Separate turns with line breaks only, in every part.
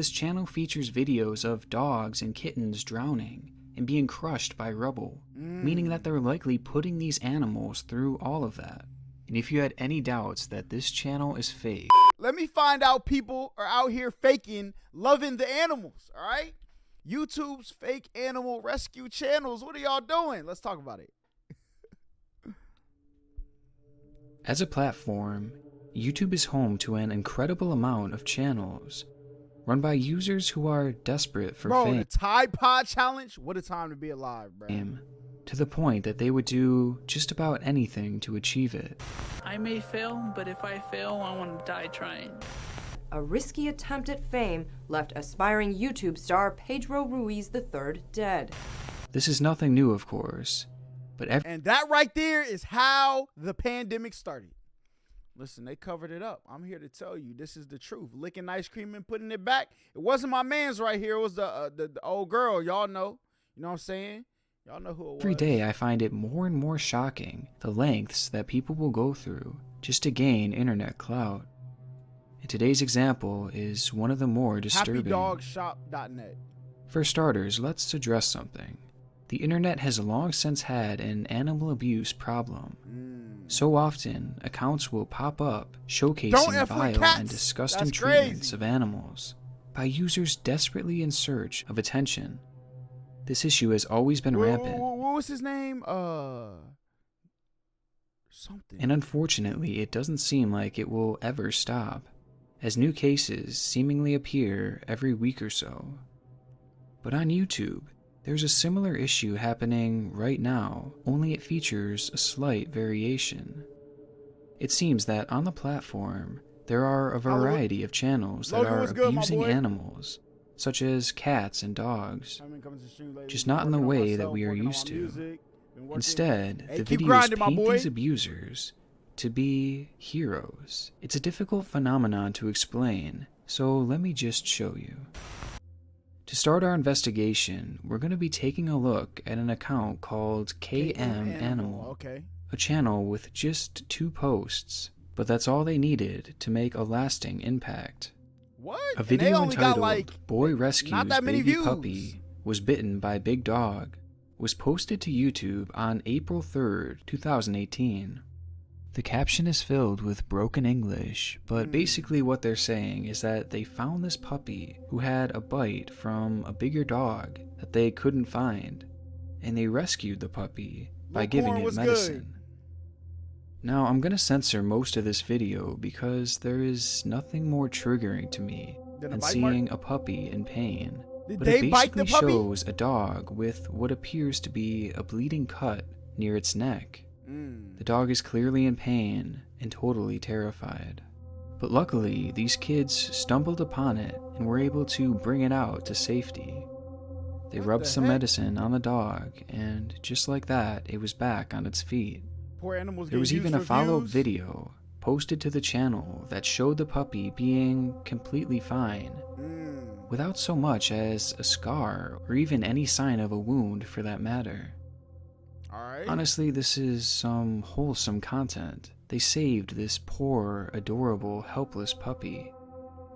This channel features videos of dogs and kittens drowning and being crushed by rubble, meaning that they're likely putting these animals through all of that. And if you had any doubts that this channel is fake,
let me find out people are out here faking loving the animals, all right? YouTube's fake animal rescue channels. What are y'all doing? Let's talk about it.
as a platform, YouTube is home to an incredible amount of channels run by users who are desperate for fame.
The Tide Pod Challenge? What a time to be alive, bro.
To the point that they would do just about anything to achieve it.
I may fail, but if I fail, I want to die trying.
A risky attempt at fame left aspiring YouTube star Pedro Ruiz III dead.
This is nothing new, of course, but
and that right there is how the pandemic started. Listen, they covered it up. I'm here to tell you, this is the truth. Licking ice cream and putting it back. It wasn't my man's right here. It was the old girl. Y'all know. You know what I'm saying? Y'all know who it was.
Every day I find it more and more shocking the lengths that people will go through just to gain internet clout. And today's example is one of the more disturbing.
HappyDogShop.net.
For starters, let's address something. The internet has long since had an animal abuse problem. So often, accounts will pop up showcasing vile and disgusting treatments of animals by users desperately in search of attention. This issue has always been rampant.
What was his name? Something.
And unfortunately, it doesn't seem like it will ever stop, as new cases seemingly appear every week or so. But on YouTube, there's a similar issue happening right now, only it features a slight variation. It seems that on the platform, there are a variety of channels that are abusing animals, such as cats and dogs, just not in the way that we are used to. Instead, the videos paint these abusers to be heroes. It's a difficult phenomenon to explain, so let me just show you. To start our investigation, we're going to be taking a look at an account called KM Animal, a channel with just 2 posts, but that's all they needed to make a lasting impact.
What?
A video entitled Boy Rescues Baby Puppy Was Bitten by Big Dog was posted to YouTube on April 3rd, 2018. The caption is filled with broken English, but basically what they're saying is that they found this puppy who had a bite from a bigger dog that they couldn't find, and they rescued the puppy by giving it medicine. Now, I'm gonna censor most of this video because there is nothing more triggering to me than seeing a puppy in pain. But it basically shows a dog with what appears to be a bleeding cut near its neck. The dog is clearly in pain and totally terrified. But luckily, these kids stumbled upon it and were able to bring it out to safety. They rubbed some medicine on the dog, and just like that, it was back on its feet. There was even a follow-up video posted to the channel that showed the puppy being completely fine, without so much as a scar or even any sign of a wound for that matter. Honestly, this is some wholesome content. They saved this poor, adorable, helpless puppy.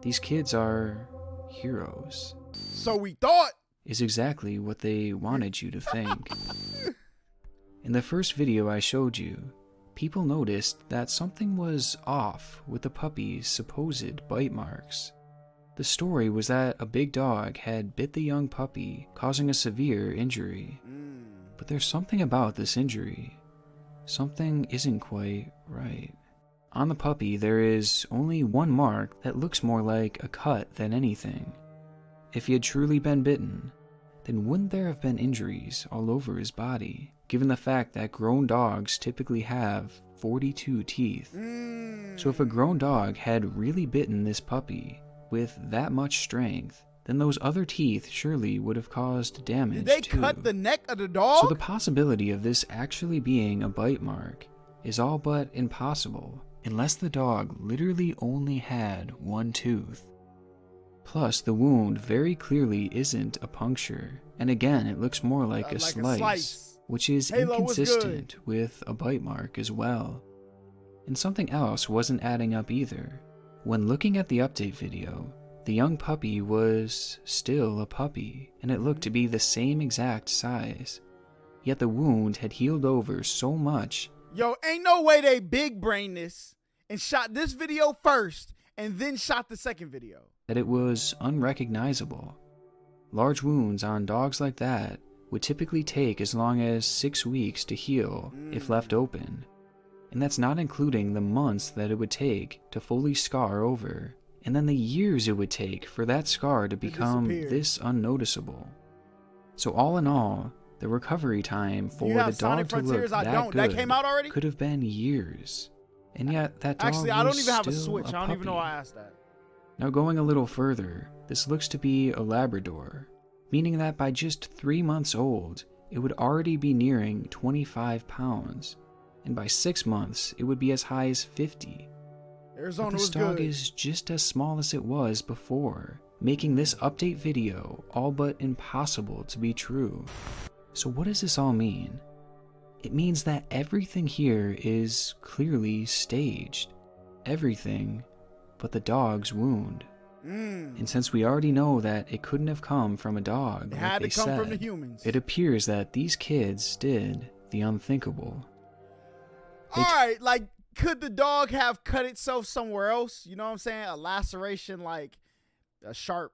These kids are heroes.
So we thought!
Is exactly what they wanted you to think. In the first video I showed you, people noticed that something was off with the puppy's supposed bite marks. The story was that a big dog had bit the young puppy, causing a severe injury. But there's something about this injury. Something isn't quite right. On the puppy, there is only one mark that looks more like a cut than anything. If he had truly been bitten, then wouldn't there have been injuries all over his body, given the fact that grown dogs typically have 42 teeth? So if a grown dog had really bitten this puppy with that much strength, then those other teeth surely would have caused damage too.
Did they cut the neck of the dog?
So the possibility of this actually being a bite mark is all but impossible, unless the dog literally only had one tooth. Plus, the wound very clearly isn't a puncture, and again it looks more like a slice, which is inconsistent with a bite mark as well. And something else wasn't adding up either. When looking at the update video, The young puppy was still a puppy, and it looked to be the same exact size. Yet the wound had healed over so much.
Yo, ain't no way they big brained this and shot this video first and then shot the second video.
That it was unrecognizable. Large wounds on dogs like that would typically take as long as 6 weeks to heal if left open. And that's not including the months that it would take to fully scar over, and then the years it would take for that scar to become this unnoticeable. So all in all, the recovery time for the dog to look that good
that came out already?
could have been years. And yet that dog
Actually, I don't even have a
still
Switch. I don't even know
puppy.
why I asked that.
Now going a little further, this looks to be a Labrador, meaning that by just 3 months old, it would already be nearing 25 pounds, and by 6 months, it would be as high as 50.
Arizona
But this
was
dog
good.
is just as small as it was before, making this update video all but impossible to be true. So what does this all mean? It means that everything here is clearly staged. Everything but the dog's wound. And since we already know that it couldn't have come from a dog,
It had to
like they
come from the
said,
humans.
it appears that these kids did the unthinkable.
Alright, like, could the dog have cut itself somewhere else? You know what I'm saying? A laceration, like a sharp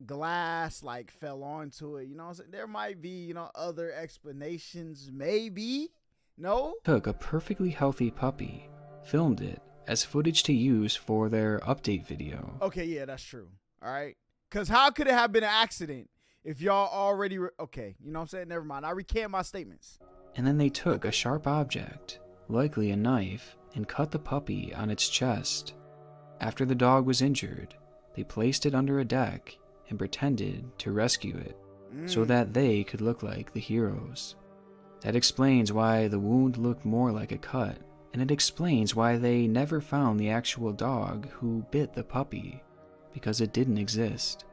glass, like, fell onto it. You know what I'm saying? There might be, you know, other explanations, maybe. No?
Took a perfectly healthy puppy, filmed it as footage to use for their update video.
Okay, yeah, that's true. All right. Because how could it have been an accident if y'all already... okay, you know what I'm saying? Never mind. I recant my statements.
And then they took a sharp object, likely a knife, and cut the puppy on its chest. After the dog was injured, they placed it under a deck and pretended to rescue it so that they could look like the heroes. That explains why the wound looked more like a cut, and it explains why they never found the actual dog who bit the puppy, because it didn't exist.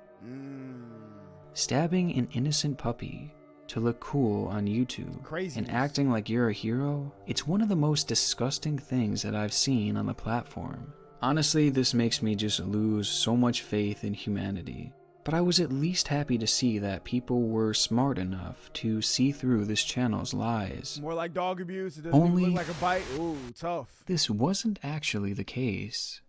Stabbing an innocent puppy to look cool on YouTube and acting like you're a hero, it's one of the most disgusting things that I've seen on the platform. Honestly, this makes me just lose so much faith in humanity. But I was at least happy to see that people were smart enough to see through this channel's lies.
More like dog abuse. It doesn't even look like a bite. Ooh, tough.
This wasn't actually the case.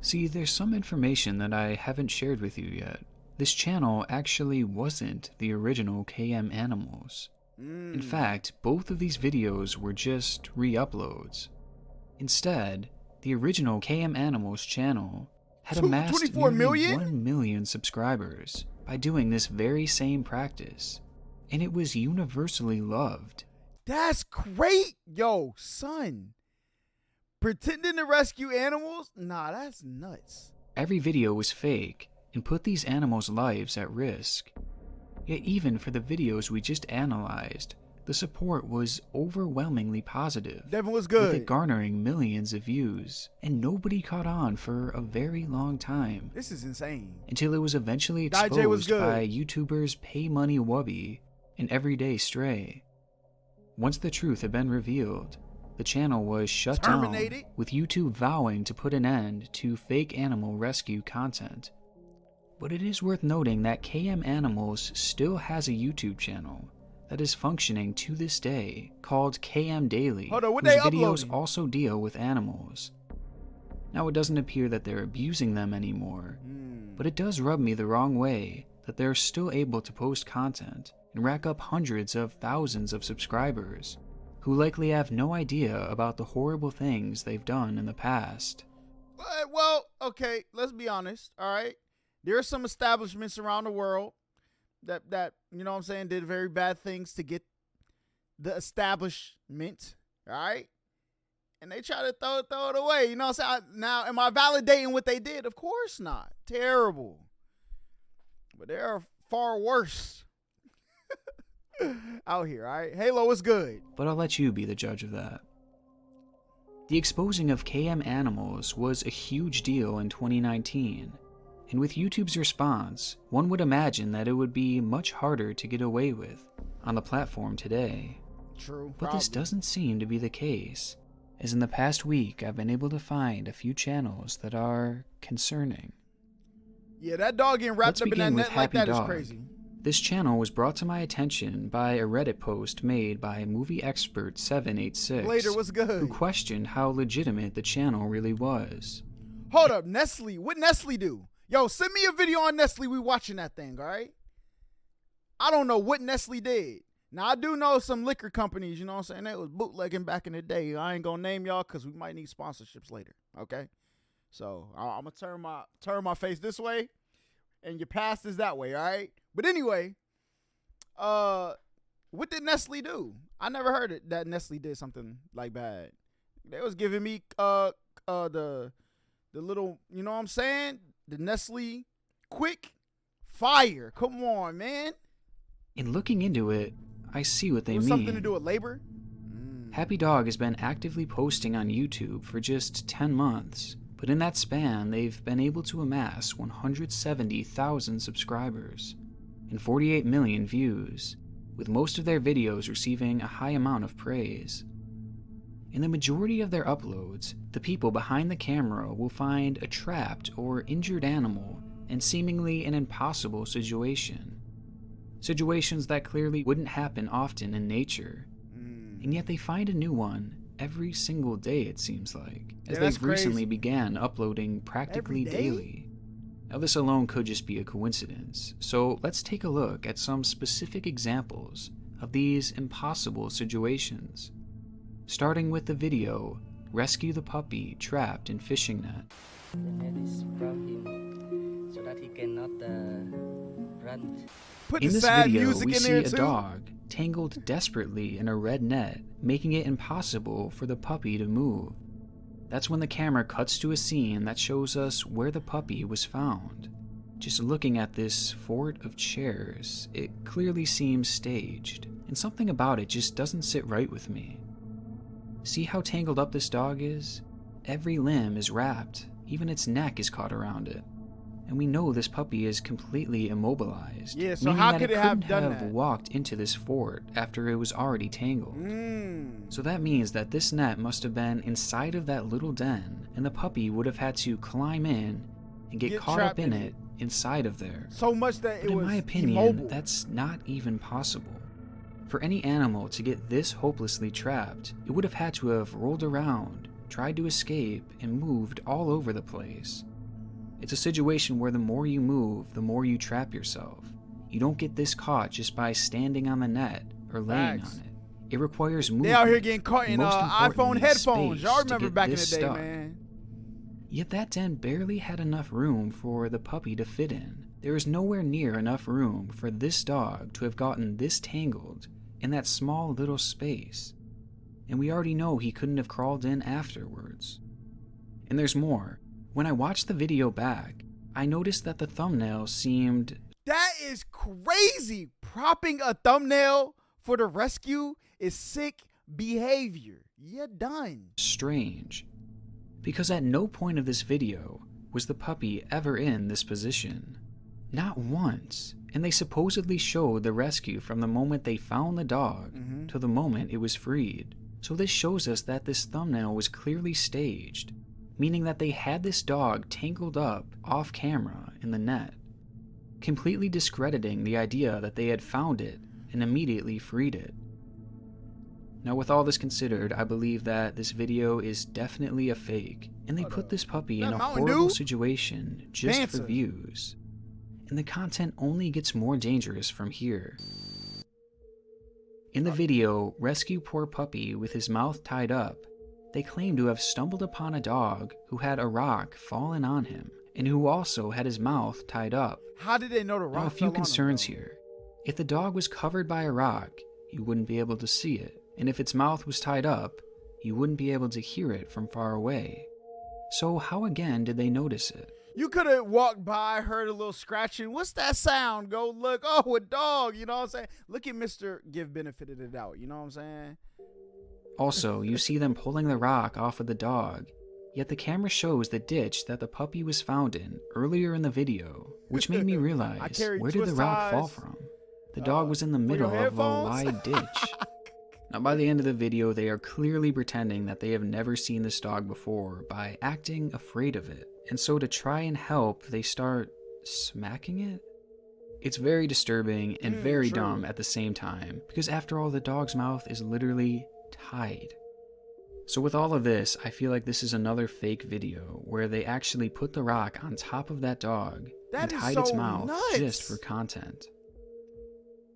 See, there's some information that I haven't shared with you yet. This channel actually wasn't the original KM Animals. In fact, both of these videos were just re-uploads. Instead, the original KM Animals channel had amassed
24 million?
1 million subscribers by doing this very same practice, and it was universally loved.
That's great. Yo, son. Pretending to rescue animals? Nah, that's nuts.
Every video was fake and put these animals' lives at risk. Yet even for the videos we just analyzed, the support was overwhelmingly positive.
Devin was good.
With it garnering millions of views, and nobody caught on for a very long time.
This is insane.
Until it was eventually exposed by YouTubers Pay Money Wubby and Everyday Stray. Once the truth had been revealed, the channel was shut down, with YouTube vowing to put an end to fake animal rescue content. But it is worth noting that KM Animals still has a YouTube channel that is functioning to this day, called KM Daily, whose videos also deal with animals. Now, it doesn't appear that they're abusing them anymore, but it does rub me the wrong way that they're still able to post content and rack up hundreds of thousands of subscribers, who likely have no idea about the horrible things they've done in the past.
Well, okay, let's be honest, all right? There are some establishments around the world that you know what I'm saying, did very bad things to get the establishment, all right? And they try to throw it away, you know what I'm saying? Now, am I validating what they did? Of course not. Terrible. But there are far worse out here, all right? Halo is good.
But I'll let you be the judge of that. The exposing of KM Animals was a huge deal in 2019. And with YouTube's response, one would imagine that it would be much harder to get away with on the platform today.
True.
But this doesn't seem to be the case, as in the past week I've been able to find a few channels that are concerning.
Yeah, that dog getting wrapped
Let's
up in that
begin with
net like
Happy
that is
Dog.
crazy.
This channel was brought to my attention by a Reddit post made by movie expert 786,
Later, what's good?
who questioned how legitimate the channel really was.
Hold up, Nestle. What Nestle do? Yo, send me a video on Nestle. We watching that thing, all right? I don't know what Nestle did. Now, I do know some liquor companies, you know what I'm saying? They was bootlegging back in the day. I ain't gonna name y'all because we might need sponsorships later, okay? So, I'm going to turn my face this way, and your past is that way, all right? But anyway, what did Nestle do? I never heard it that Nestle did something like bad. They was giving me the little, you know what I'm saying? The Nestle Quick Fire. Come on, man.
In looking into it, I see what they mean.
Something to do with labor?
Happy Dog has been actively posting on YouTube for just 10 months, but in that span, they've been able to amass 170,000 subscribers and 48 million views, with most of their videos receiving a high amount of praise. In the majority of their uploads, the people behind the camera will find a trapped or injured animal in seemingly an impossible situation. Situations that clearly wouldn't happen often in nature. And yet they find a new one every single day, it seems like, as they've recently began uploading practically daily. Now this alone could just be a coincidence, so let's take a look at some specific examples of these impossible situations. Starting with the video, Rescue the Puppy Trapped in Fishing Net.
The net is from him so that he cannot run.
In this video, we see a dog tangled desperately in a red net, making it impossible for the puppy to move. That's when the camera cuts to a scene that shows us where the puppy was found. Just looking at this fort of chairs, it clearly seems staged, and something about it just doesn't sit right with me. See how tangled up this dog is? Every limb is wrapped, even its neck is caught around it. And we know this puppy is completely immobilized.
Yeah, so
meaning
how
that
could
it
it have
couldn't
done
have
that?
walked into this fort after it was already tangled. So that means that this net must have been inside of that little den, and the puppy would have had to climb in and get caught up in it inside of there.
So much that
But
it was
in my opinion,
immobile.
that's not even possible. For any animal to get this hopelessly trapped, it would have had to have rolled around, tried to escape, and moved all over the place. It's a situation where the more you move, the more you trap yourself. You don't get this caught just by standing on the net or laying on it. It requires movement.
They out here getting caught in
most
iPhone
importantly,
headphones. Y'all
space to
remember
get
back in the
this
day,
stuck.
man.
Yet that den barely had enough room for the puppy to fit in. There is nowhere near enough room for this dog to have gotten this tangled in that small little space. And we already know he couldn't have crawled in afterwards. And there's more. When I watched the video back, I noticed that the thumbnail seemed...
That is crazy. Propping a thumbnail for the rescue is sick behavior. You're done.
strange. Because at no point of this video was the puppy ever in this position. Not once. And they supposedly showed the rescue from the moment they found the dog to the moment it was freed. So this shows us that this thumbnail was clearly staged, meaning that they had this dog tangled up off camera in the net, completely discrediting the idea that they had found it and immediately freed it. Now with all this considered, I believe that this video is definitely a fake, and they put this puppy in a horrible situation just for views. And the content only gets more dangerous from here. In the video, Rescue Poor Puppy with his mouth tied up, they claim to have stumbled upon a dog who had a rock fallen on him, and who also had his mouth tied up.
How did they know the rock
Now a
fell
few
on him,
concerns
though?
here. If the dog was covered by a rock, you wouldn't be able to see it, and if its mouth was tied up, you wouldn't be able to hear it from far away. So how again did they notice it?
You could have walked by, heard a little scratching. What's that sound? Go look. Oh, a dog. You know what I'm saying? Look at Mr. Give benefit of the doubt. You know what I'm saying?
Also, you see them pulling the rock off of the dog, yet the camera shows the ditch that the puppy was found in earlier in the video, which made me realize, where did the rock fall from? The dog was in the middle of a wide ditch. Now by the end of the video, they are clearly pretending that they have never seen this dog before by acting afraid of it. And so to try and help, they start smacking it. It's very disturbing and very dumb at the same time, because after all, the dog's mouth is literally tied. So with all of this, I feel like this is another fake video where they actually put the rock on top of that dog and tied its mouth just for content.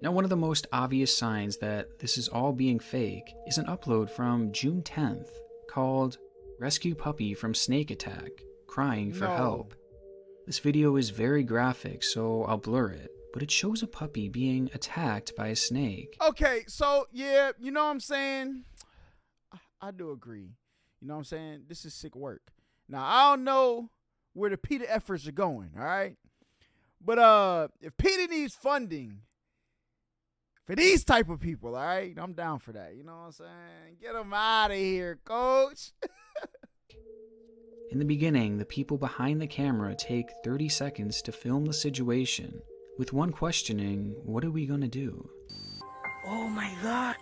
Now, one of the most obvious signs that this is all being fake is an upload from June 10th called "Rescue Puppy from Snake Attack, Crying for Help." This video is very graphic, so I'll blur it, but it shows a puppy being attacked by a snake.
Okay, so yeah, you know what I'm saying? I do agree. You know what I'm saying? This is sick work. Now, I don't know where the PETA efforts are going, all right? But if PETA needs funding for these type of people, all right, I'm down for that. You know what I'm saying? Get them out of here, coach.
In the beginning, the people behind the camera take 30 seconds to film the situation, with one questioning, what are we gonna do?
Oh my god,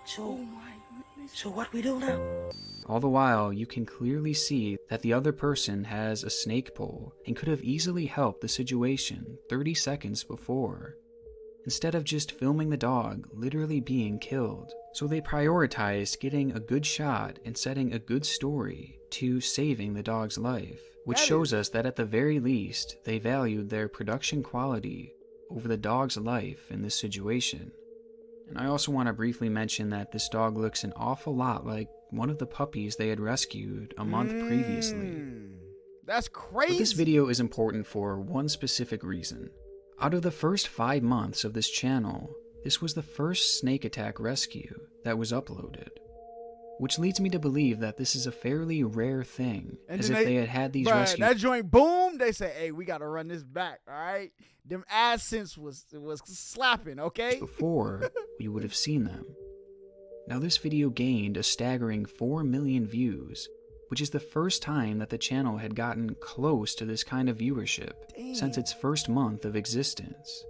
so what we do now?
All the while, you can clearly see that the other person has a snake pole and could have easily helped the situation 30 seconds before, instead of just filming the dog literally being killed. So they prioritized getting a good shot and setting a good story to saving the dog's life, which shows us that at the very least, they valued their production quality over the dog's life in this situation. And I also want to briefly mention that this dog looks an awful lot like one of the puppies they had rescued a month previously.
That's crazy.
But this video is important for one specific reason. Out of the first 5 months of this channel, this was the first snake attack rescue that was uploaded, which leads me to believe that this is a fairly rare thing, as if they had these rescues.
That joint boom, they say, hey, we got to run this back, all right? Them AdSense was slapping, okay?
Before we would have seen them. Now this video gained a staggering 4 million views, which is the first time that the channel had gotten close to this kind of viewership since its first month of existence.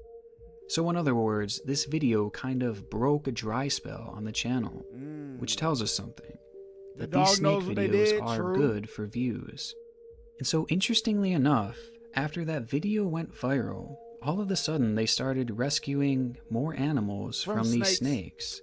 So in other words, this video kind of broke a dry spell on the channel, which tells us something. That these snake videos are good for views. And so interestingly enough, after that video went viral, all of a sudden they started rescuing more animals from these snakes.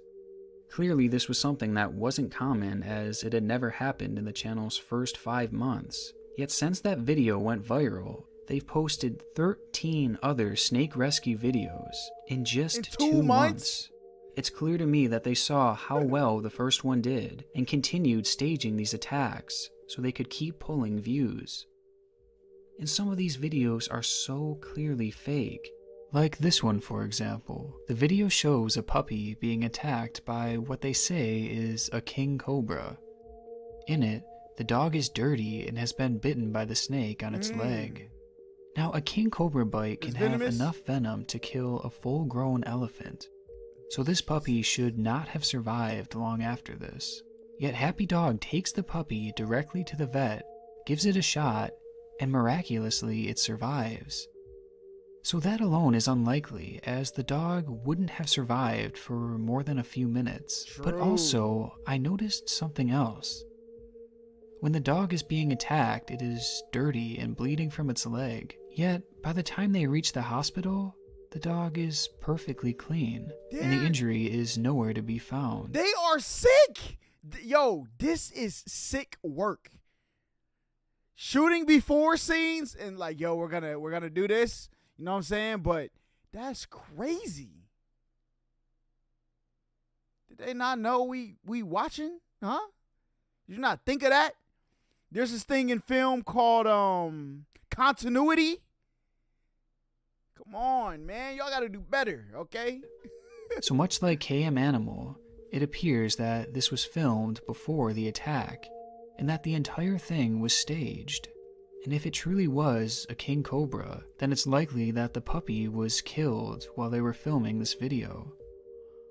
Clearly this was something that wasn't common, as it had never happened in the channel's first 5 months. Yet since that video went viral, they've posted 13 other snake rescue videos in just 2 months. It's clear to me that they saw how well the first one did and continued staging these attacks so they could keep pulling views. And some of these videos are so clearly fake. Like this one, for example. The video shows a puppy being attacked by what they say is a king cobra. In it, the dog is dirty and has been bitten by the snake on its leg. Now, a king cobra bite can have enough venom to kill a full-grown elephant, so this puppy should not have survived long after this. Yet Happy Dog takes the puppy directly to the vet, gives it a shot, and miraculously it survives. So that alone is unlikely, as the dog wouldn't have survived for more than a few minutes. But also, I noticed something else. When the dog is being attacked, it is dirty and bleeding from its leg. Yet, by the time they reach the hospital, the dog is perfectly clean, and the injury is nowhere to be found.
They are sick! Yo, this is sick work. Shooting before scenes and like, yo, we're gonna do this. You know what I'm saying? But that's crazy. Did they not know we watching? Huh? Did you not think of that? There's this thing in film called continuity. Come on, man. Y'all got to do better, okay?
So much like KM Animal, it appears that this was filmed before the attack, and that the entire thing was staged. And if it truly was a king cobra, then it's likely that the puppy was killed while they were filming this video.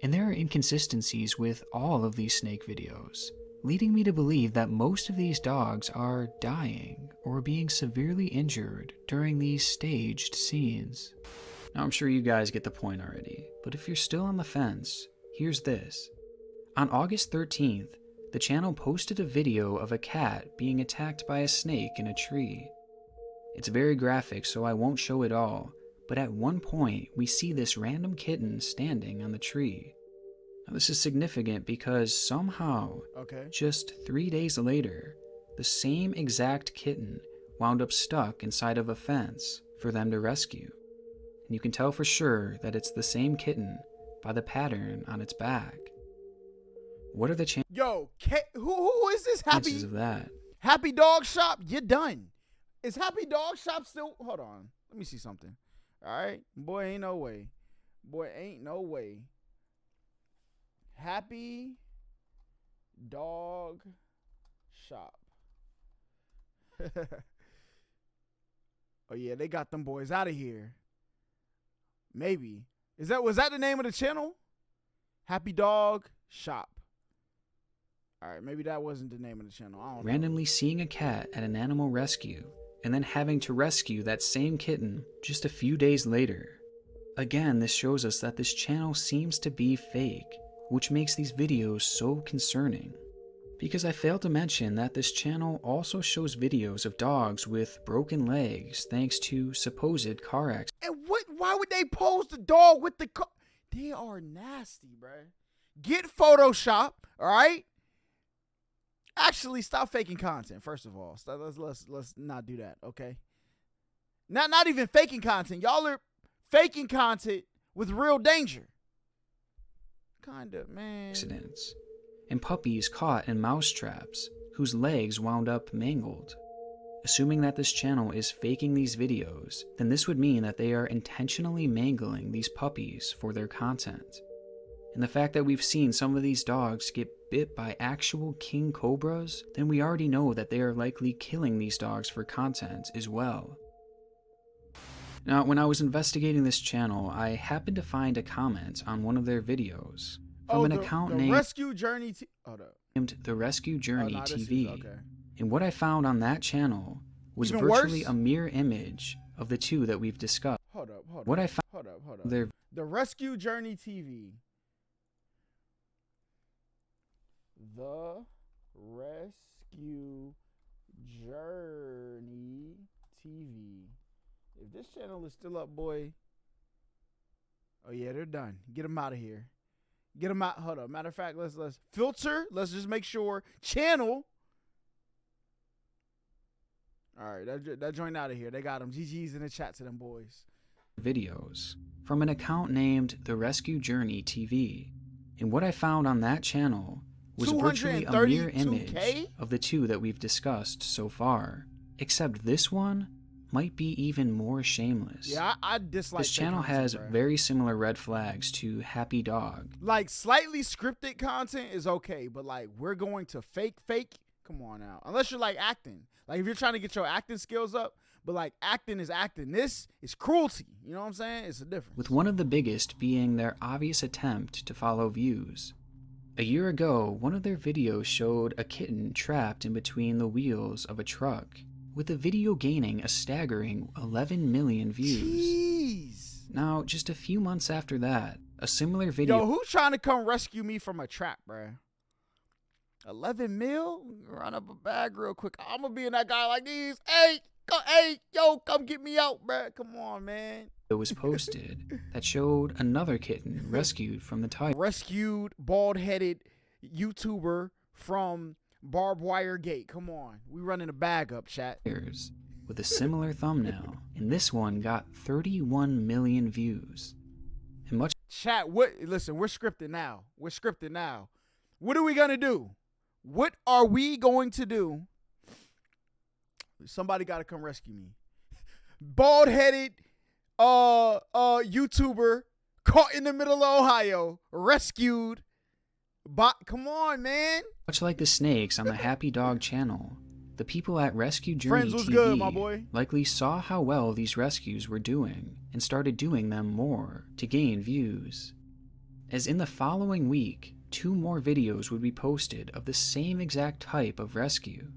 And there are inconsistencies with all of these snake videos, leading me to believe that most of these dogs are dying or being severely injured during these staged scenes. Now I'm sure you guys get the point already, but if you're still on the fence, here's this. On August 13th, the channel posted a video of a cat being attacked by a snake in a tree. It's very graphic, so I won't show it all, but at one point we see this random kitten standing on the tree. Now this is significant because somehow, just 3 days later, the same exact kitten wound up stuck inside of a fence for them to rescue. And you can tell for sure that it's the same kitten by the pattern on its back. What are the chances
who is this Happy
of that?
Happy Dog Shop? You're done. Is Happy Dog Shop still? Hold on. Let me see something. All right. Boy, ain't no way. Happy Dog Shop. Oh yeah, they got them boys out of here. Maybe. Was that the name of the channel? Happy Dog Shop. All right, maybe that wasn't the name of the channel. I don't know.
Randomly seeing a cat at an animal rescue and then having to rescue that same kitten just a few days later. Again, this shows us that this channel seems to be fake, which makes these videos so concerning. Because I failed to mention that this channel also shows videos of dogs with broken legs thanks to supposed car accidents.
And why would they pose the dog with the car? They are nasty, bruh. Get Photoshop, all right? Actually, stop faking content, first of all. Let's not do that, okay? Not even faking content. Y'all are faking content with real danger. Kinda, man.
Accidents. And puppies caught in mouse traps, whose legs wound up mangled. Assuming that this channel is faking these videos, then this would mean that they are intentionally mangling these puppies for their content. And the fact that we've seen some of these dogs get bit by actual king cobras, then we already know that they are likely killing these dogs for content as well. Now, when I was investigating this channel, I happened to find a comment on one of their videos from an account named
Rescue Journey
The Rescue Journey TV.
Okay.
And what I found on that channel was
Even
virtually
worse?
a mirror image of the two that we've discussed.
Hold up.
What I found
Hold up.
their
The Rescue Journey TV. The Rescue Journey TV. If this channel is still up, boy. Oh yeah, they're done. Get them out of here. Get them out. Hold up. Matter of fact, let's filter. Let's just make sure channel. All right, that joint out of here. They got them. GG's in the chat to them boys.
videos from an account named The Rescue Journey TV. And what I found on that channel was virtually a mirror image of the two that we've discussed so far. Except this one might be even more shameless.
Yeah, I dislike
this channel has very similar red flags to Happy Dog.
Like, slightly scripted content is okay, but like, we're going to fake. Come on now. Unless you're like acting. Like, if you're trying to get your acting skills up, but like, acting is acting. This is cruelty. You know what I'm saying? It's a difference.
With one of the biggest being their obvious attempt to follow views. A year ago, one of their videos showed a kitten trapped in between the wheels of a truck, with the video gaining a staggering 11 million views.
Jeez.
Now, just a few months after that, a similar video...
Yo, who's trying to come rescue me from a trap, bruh? 11 mil? Run up a bag real quick. I'm gonna be in that guy like these. Hey, yo, come get me out, bruh. Come on, man.
It was posted that showed another kitten rescued from the tire.
Rescued, bald-headed YouTuber from barbed wire gate. Come on. We running a bag up, chat.
With a similar thumbnail, and this one got 31 million views. And much
chat, listen, we're scripted now. What are we gonna do? What are we going to do? Somebody gotta come rescue me. Bald-headed YouTuber caught in the middle of Ohio, rescued. Come on, man.
Much like the snakes on the Happy Dog channel, the people at Rescue Journey TV
good, my boy.
likely saw how well these rescues were doing and started doing them more to gain views. As in the following week, 2 more videos would be posted of the same exact type of rescue.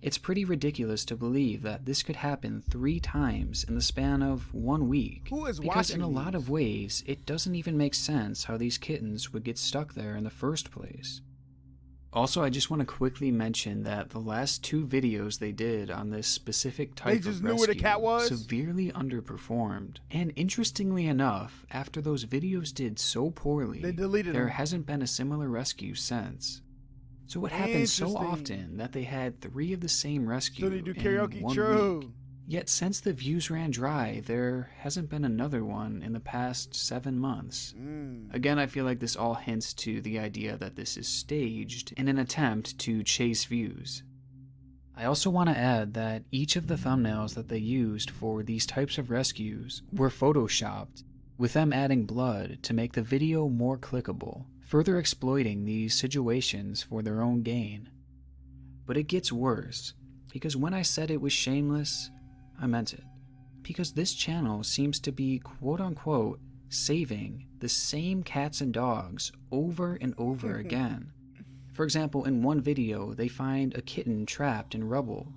It's pretty ridiculous to believe that this could happen 3 times in the span of 1 week.
Who is
because
watching
in a
these?
lot of ways, it doesn't even make sense how these kittens would get stuck there in the first place. Also, I just want to quickly mention that the last 2 videos they did on this specific type
just
of
knew where the cat was?
severely underperformed. And interestingly enough, after those videos did so poorly,
they deleted
there
them.
hasn't been a similar rescue since. So it happens so often that they had 3 of the same rescue
So they do
in
karaoke?
1
True.
week. Yet since the views ran dry, there hasn't been another one in the past 7 months. Again, I feel like this all hints to the idea that this is staged in an attempt to chase views. I also want to add that each of the thumbnails that they used for these types of rescues were photoshopped, with them adding blood to make the video more clickable, further exploiting these situations for their own gain. But it gets worse, because when I said it was shameless, I meant it. Because this channel seems to be quote-unquote saving the same cats and dogs over and over again. For example, in one video, they find a kitten trapped in rubble.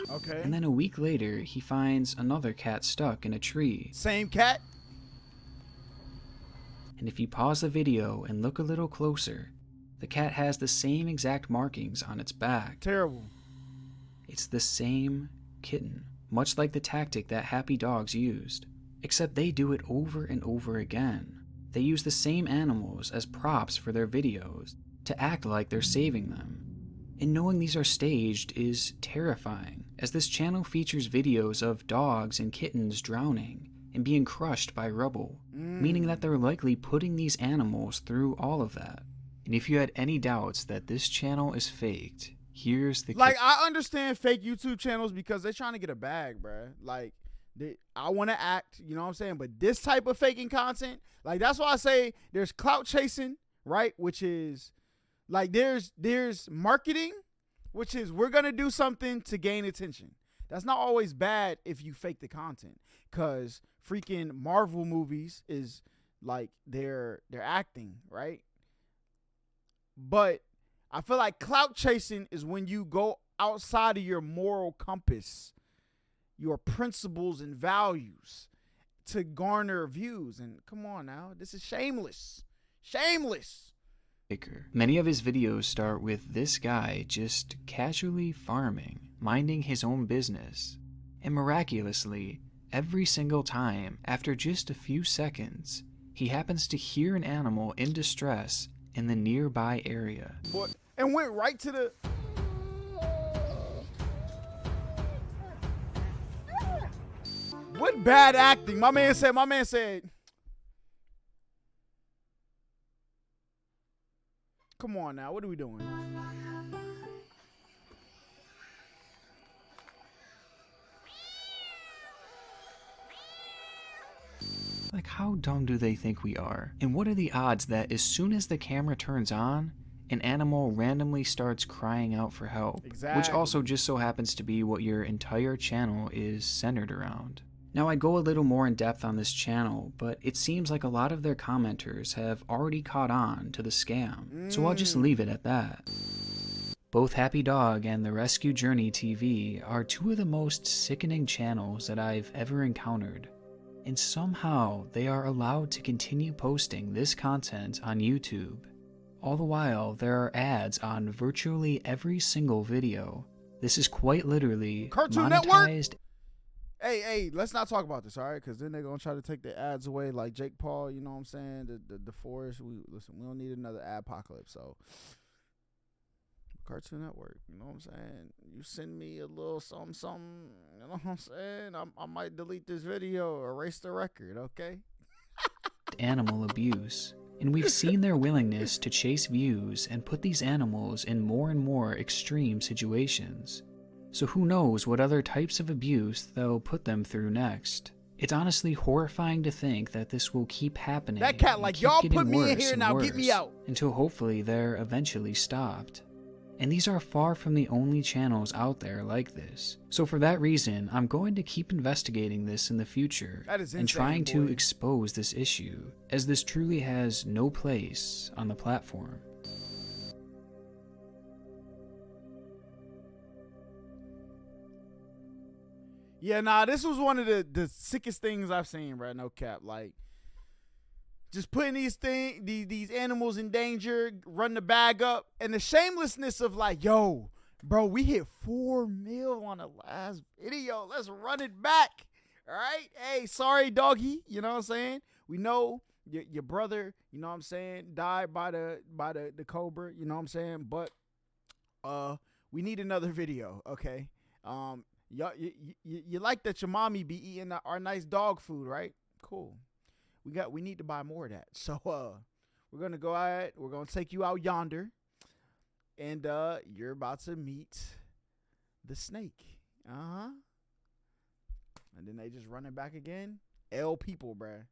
Okay.
And then a week later, he finds another cat stuck in a tree.
Same cat?
And if you pause the video and look a little closer, the cat has the same exact markings on its back.
Terrible.
It's the same kitten, much like the tactic that happy dogs used, except they do it over and over again. They use the same animals as props for their videos to act like they're saving them. And knowing these are staged is terrifying, as this channel features videos of dogs and kittens drowning and being crushed by rubble, meaning that they're likely putting these animals through all of that. And if you had any doubts that this channel is faked, here's the
Like, I understand fake YouTube channels because they're trying to get a bag, bruh. Like, I want to act, you know what I'm saying? But this type of faking content, like, that's why I say there's clout chasing, right? Which is, like, there's marketing, which is we're going to do something to gain attention. That's not always bad if you fake the content, because freaking Marvel movies is, like, they're acting, right? But I feel like clout chasing is when you go outside of your moral compass, your principles and values to garner views. And come on now, this is shameless. Shameless.
Many of his videos start with this guy just casually farming, minding his own business. And miraculously, every single time, after just a few seconds, he happens to hear an animal in distress in the nearby area.
And went right to the... What bad acting? My man said, come on now, what are we doing?
Like, how dumb do they think we are? And what are the odds that as soon as the camera turns on, an animal randomly starts crying out for help?
Exactly.
Which also just so happens to be what your entire channel is centered around. Now, I go a little more in depth on this channel, but it seems like a lot of their commenters have already caught on to the scam, so I'll just leave it at that. Both Happy Dog and The Rescue Journey TV are 2 of the most sickening channels that I've ever encountered. And somehow they are allowed to continue posting this content on YouTube. All the while, there are ads on virtually every single video. This is quite literally
Cartoon
monetized.
Network? Hey, let's not talk about this, all right? Because then they're going to try to take the ads away like Jake Paul, you know what I'm saying? The Forest. We don't need another ad apocalypse, so... Cartoon Network, you know what I'm saying? You send me a little something, you know what I'm saying? I might delete this video, erase the record, okay?
Animal abuse. And we've seen their willingness to chase views and put these animals in more and more extreme situations. So who knows what other types of abuse they'll put them through next. It's honestly horrifying to think that this will keep happening.
That cat like, y'all put me in here, now get me out.
Until hopefully they're eventually stopped. And these are far from the only channels out there like this. So for that reason, I'm going to keep investigating this in the future and trying to expose this issue, as this truly has no place on the platform.
Yeah, nah, this was one of the sickest things I've seen, bro. No cap. Like, just putting these animals in danger, run the bag up, and the shamelessness of like, yo, bro, we hit 4 mil on the last video. Let's run it back. All right. Hey, sorry, doggy. You know what I'm saying? We know your brother, you know what I'm saying, died by the cobra, you know what I'm saying? But we need another video, okay? Y'all, you like that your mommy be eating our nice dog food, right? Cool. We need to buy more of that. So we're gonna go out. We're gonna take you out yonder, and you're about to meet the snake. And then they just run it back again. L people, bruh.